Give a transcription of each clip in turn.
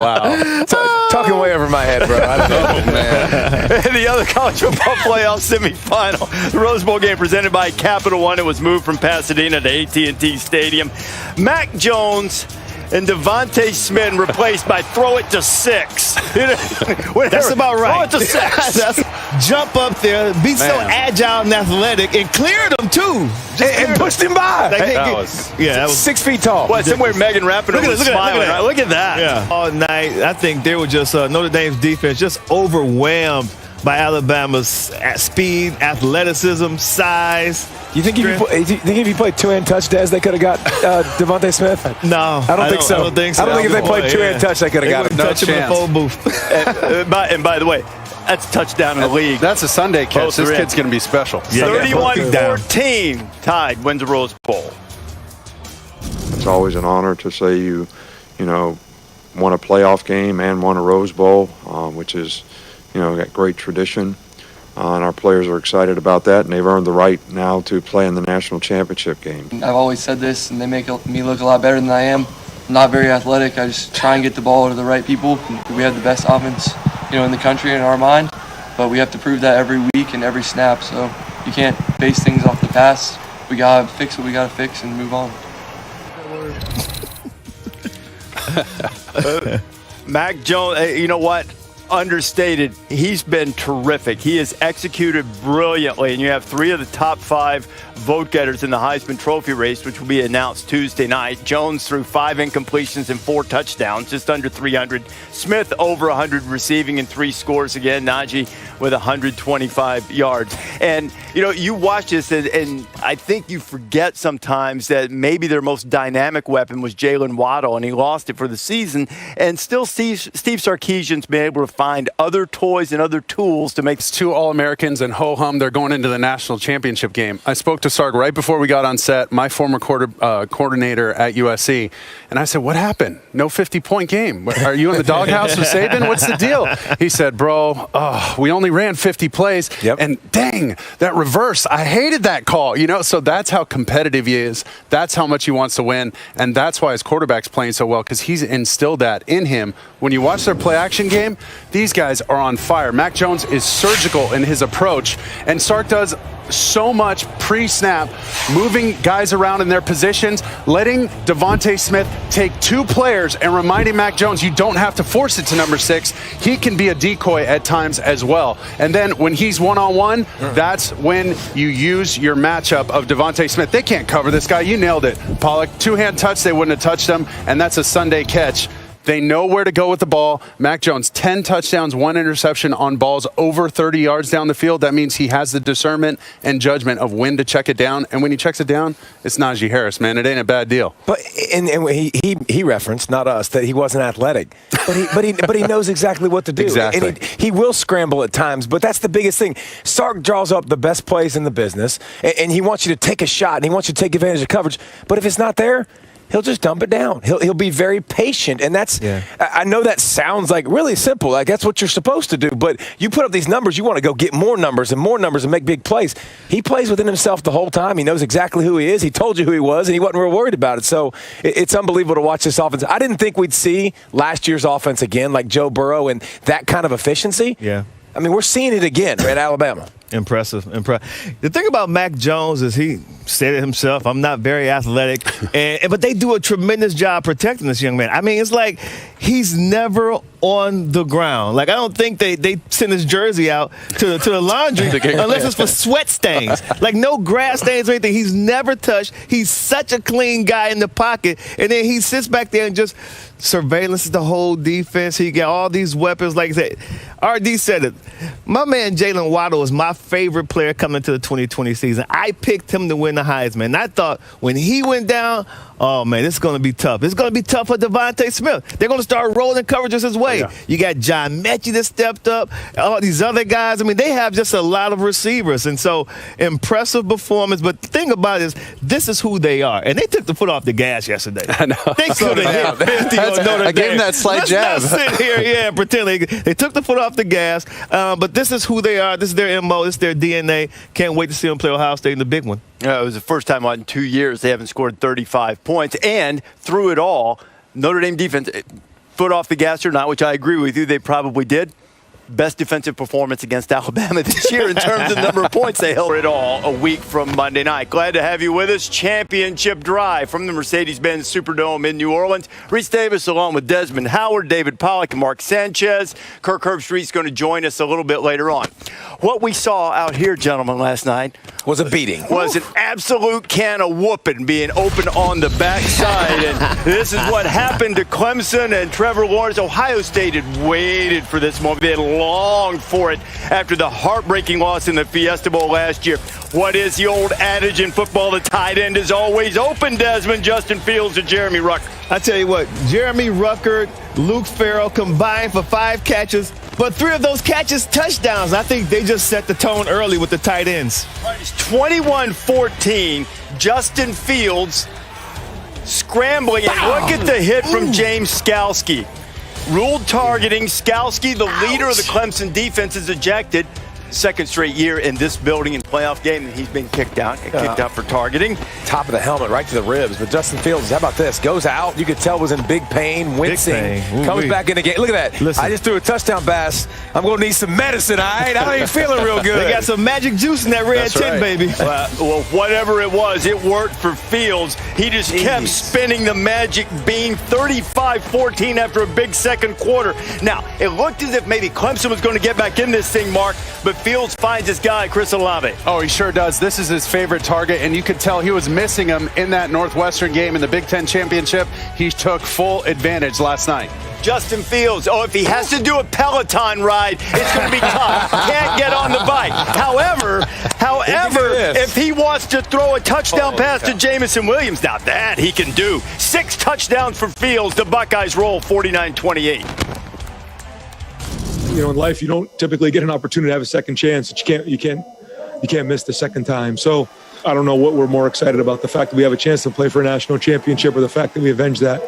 Wow. Talking way over my head, bro. I don't know, man. The other college football playoff semifinal, the Rose Bowl game presented by Capital One. It was moved from Pasadena to AT&T Stadium. Mac Jones and DeVonta Smith replaced by throw it to 6. That's about right. Throw it to 6. Jump up there, be so agile and athletic, and cleared him too. And pushed him by. That was 6 feet tall. What, somewhere Megan Rappaport was smiling. Right? Look at that. Yeah. All night, I think they were just Notre Dame's defense just overwhelmed by Alabama's speed, athleticism, size. You think if you played two-hand touch, Des, they could have got DeVonta Smith? No, I don't think so. I don't think so. I don't think if they played two-hand touch, they could have got him. No chance. And by the way, that's a touchdown in the league. That's a Sunday catch. This kid's going to be special. 31-14 tied, wins the Rose Bowl. It's always an honor to say you won a playoff game and won a Rose Bowl, which is, got great tradition. And our players are excited about that, and they've earned the right now to play in the national championship game. I've always said this, and they make me look a lot better than I am. I'm not very athletic. I just try and get the ball to the right people. We have the best offense, in the country in our mind, but we have to prove that every week and every snap. So you can't base things off the past. We gotta fix what we gotta fix and move on. Mac Jones, you know what? Understated. He's been terrific. He has executed brilliantly, and you have 3 of the top 5 vote getters in the Heisman Trophy race, which will be announced Tuesday night. Jones threw 5 incompletions and 4 touchdowns, just under 300. Smith over 100 receiving and 3 scores again. Najee with 125 yards. And, you watch this, and I think you forget sometimes that maybe their most dynamic weapon was Jalen Waddle, and he lost it for the season. And still Steve Sarkisian's been able to find other toys and other tools to make 2 All-Americans and ho-hum, they're going into the national championship game. I spoke to Sark right before we got on set, my former coordinator at USC, and I said, what happened? No 50-point game. Are you in the doghouse with Saban? What's the deal? He said, bro, we only ran 50 plays, and dang, that reverse, I hated that call. So that's how competitive he is. That's how much he wants to win, and that's why his quarterback's playing so well, because he's instilled that in him. When you watch their play-action game, these guys are on fire. Mac Jones is surgical in his approach, and Sark does so much pre-snap, moving guys around in their positions, letting DeVonta Smith take 2 players and reminding Mac Jones you don't have to force it to number 6. He can be a decoy at times as well. And then when he's one-on-one, that's when you use your matchup of DeVonta Smith. They can't cover this guy. You nailed it, Pollock. 2-hand touch, they wouldn't have touched him, and that's a Sunday catch. They know where to go with the ball. Mac Jones, 10 touchdowns, 1 interception on balls over 30 yards down the field. That means he has the discernment and judgment of when to check it down. And when he checks it down, it's Najee Harris, man. It ain't a bad deal. But and he referenced, not us, that he wasn't athletic. But he knows exactly what to do. Exactly. And he will scramble at times, but that's the biggest thing. Sark draws up the best plays in the business, and he wants you to take a shot, and he wants you to take advantage of coverage. But if it's not there, he'll just dump it down. He'll be very patient, and that's. Yeah. I know that sounds like really simple, like that's what you're supposed to do. But you put up these numbers, you want to go get more numbers and make big plays. He plays within himself the whole time. He knows exactly who he is. He told you who he was, and he wasn't real worried about it. So it's unbelievable to watch this offense. I didn't think we'd see last year's offense again, like Joe Burrow and that kind of efficiency. Yeah. I mean, we're seeing it again at Alabama. Impressive. The thing about Mac Jones is he said it himself, I'm not very athletic, but they do a tremendous job protecting this young man. I mean, it's like he's never on the ground. Like, I don't think they send his jersey out to the laundry unless it's for sweat stains. Like, no grass stains or anything. He's never touched. He's such a clean guy in the pocket. And then he sits back there and just surveillances the whole defense. He got all these weapons. Like I said, RD said it. My man Jalen Waddle is my favorite player coming into the 2020 season. I picked him to win the Heisman. And I thought when he went down, oh, man, this is going to be tough. It's going to be tough for DeVonta Smith. They're going to start rolling coverages his way. Yeah. You got John Mechie that stepped up, all these other guys. I mean, they have just a lot of receivers. And so, impressive performance. But the thing about it is, this is who they are. And they took the foot off the gas yesterday. I know. They could have hit 50 on Notre Dame. I gave him that slight jab. Let's not sit here and pretend they took the foot off the gas. But this is who they are. This is their MO. This is their DNA. Can't wait to see them play Ohio State in the big one. It was the first time in 2 years they haven't scored 35 points. And through it all, Notre Dame defense, foot off the gas or not, which I agree with you, they probably did. Best defensive performance against Alabama this year in terms of the number of points they held it all a week from Monday night. Glad to have you with us. Championship drive from the Mercedes-Benz Superdome in New Orleans. Reese Davis along with Desmond Howard, David Pollack, and Mark Sanchez. Kirk Herbstreit's going to join us a little bit later on. What we saw out here, gentlemen, last night was a beating. Was an absolute can of whooping being open on the backside. And this is what happened to Clemson and Trevor Lawrence. Ohio State had waited for this moment. They had longed for it after the heartbreaking loss in the Fiesta Bowl last year. What is the old adage in football? The tight end is always open, Desmond. Justin Fields or Jeremy Rucker? I tell you what, Jeremy Rucker, Luke Farrell combined for 5 catches, but 3 of those catches touchdowns. I think they just set the tone early with the tight ends. It's 21-14. Justin Fields scrambling. And look at the hit from James Skalski. Ruled targeting. Skalski, the leader of the Clemson defense, is ejected. Second straight year in this building in playoff game, and he's been kicked out for targeting. Top of the helmet, right to the ribs. But Justin Fields, how about this? Goes out. You could tell was in big pain, wincing. Comes back in the game. Look at that. Listen. I just threw a touchdown pass. I'm going to need some medicine, all right? I ain't feeling real good. They got some magic juice in that red tin, right. baby. Well, whatever it was, it worked for Fields. He just kept spinning the magic bean. 35-14 after a big second quarter. Now, it looked as if maybe Clemson was going to get back in this thing, Mark, but Fields finds his guy, Chris Olave. Oh, he sure does. This is his favorite target, and you could tell he was missing him in that Northwestern game in the Big Ten Championship. He took full advantage last night. Justin Fields, if he has to do a Peloton ride, it's going to be tough. Can't get on the bike. However, if he wants to throw a touchdown pass to Jamison Williams, now that he can do. 6 touchdowns for Fields. The Buckeyes roll 49-28. You know, in life, you don't typically get an opportunity to have a second chance. You can't miss the second time. So I don't know what we're more excited about, the fact that we have a chance to play for a national championship or the fact that we avenged that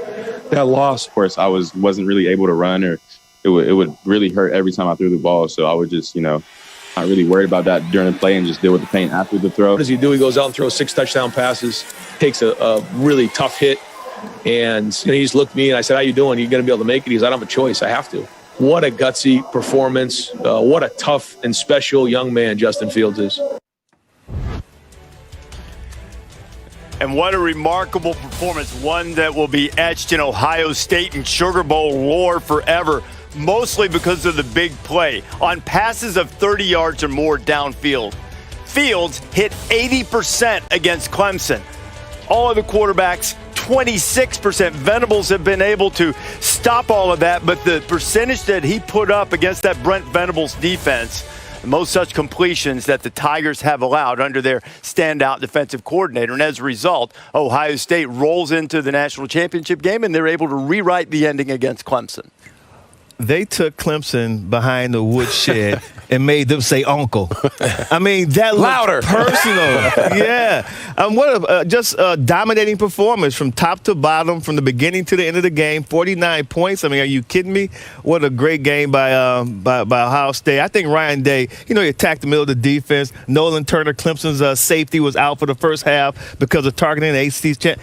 loss. Of course, I wasn't really able to run, or it would really hurt every time I threw the ball. So I would just, not really worried about that during the play and just deal with the pain after the throw. What does he do? He goes out and throws 6 touchdown passes, takes a really tough hit. And he just looked at me and I said, how you doing? Are you going to be able to make it? He goes, I don't have a choice. I have to. What a gutsy performance. What a tough and special young man Justin Fields is. And what a remarkable performance, one that will be etched in Ohio State and Sugar Bowl lore forever, mostly because of the big play. On passes of 30 yards or more downfield, Fields hit 80% against Clemson. All other quarterbacks, 26%. Venables have been able to stop all of that, but the percentage that he put up against that Brent Venables defense, most such completions that the Tigers have allowed under their standout defensive coordinator. And as a result, Ohio State rolls into the national championship game, and they're able to rewrite the ending against Clemson. They took Clemson behind the woodshed and made them say uncle. I mean, that louder, personal. Yeah. Just a dominating performance from top to bottom, from the beginning to the end of the game. 49 points. I mean, are you kidding me? What a great game by Ohio State. I think Ryan Day, he attacked the middle of the defense. Nolan Turner, Clemson's safety, was out for the first half because of targeting the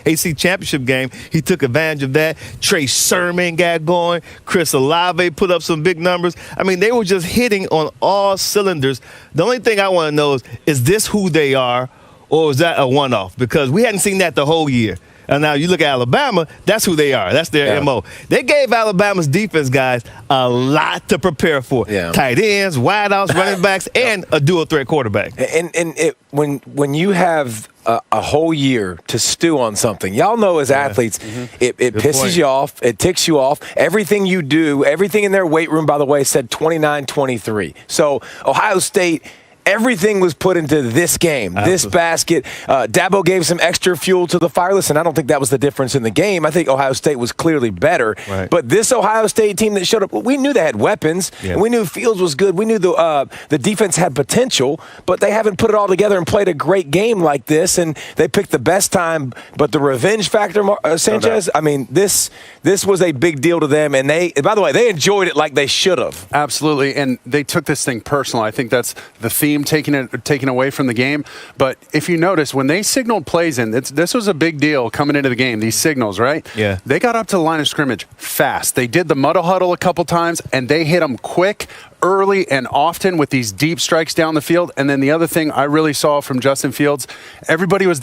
AC championship game. He took advantage of that. Trey Sermon got going. Chris Olave put up some big numbers. I mean, they were just hitting on all cylinders. The only thing I want to know is this who they are, or is that a one-off? Because we hadn't seen that the whole year. And now you look at Alabama, that's who they are. That's their MO. They gave Alabama's defense guys a lot to prepare for. Yeah. Tight ends, wideouts, running backs, and a dual-threat quarterback. And when you have a whole year to stew on something, y'all know as athletes, it pisses you off, it ticks you off. Everything you do, everything in their weight room, by the way, said 29-23. So Ohio State, everything was put into this game, this basket. Dabo gave some extra fuel to the fire. Listen, I don't think that was the difference in the game. I think Ohio State was clearly better. Right. But this Ohio State team that showed up, we knew they had weapons. Yeah. And we knew Fields was good. We knew the defense had potential, but they haven't put it all together and played a great game like this. And they picked the best time. But the revenge factor, Sanchez, I mean, this was a big deal to them. And by the way, they enjoyed it like they should have. Absolutely. And they took this thing personal. I think that's the theme team taken away from the game. But if you notice, when they signaled plays in, this was a big deal coming into the game, these signals, right? Yeah. They got up to the line of scrimmage fast. They did the muddle huddle a couple times, and they hit them quick, early, and often with these deep strikes down the field. And then the other thing I really saw from Justin Fields, everybody was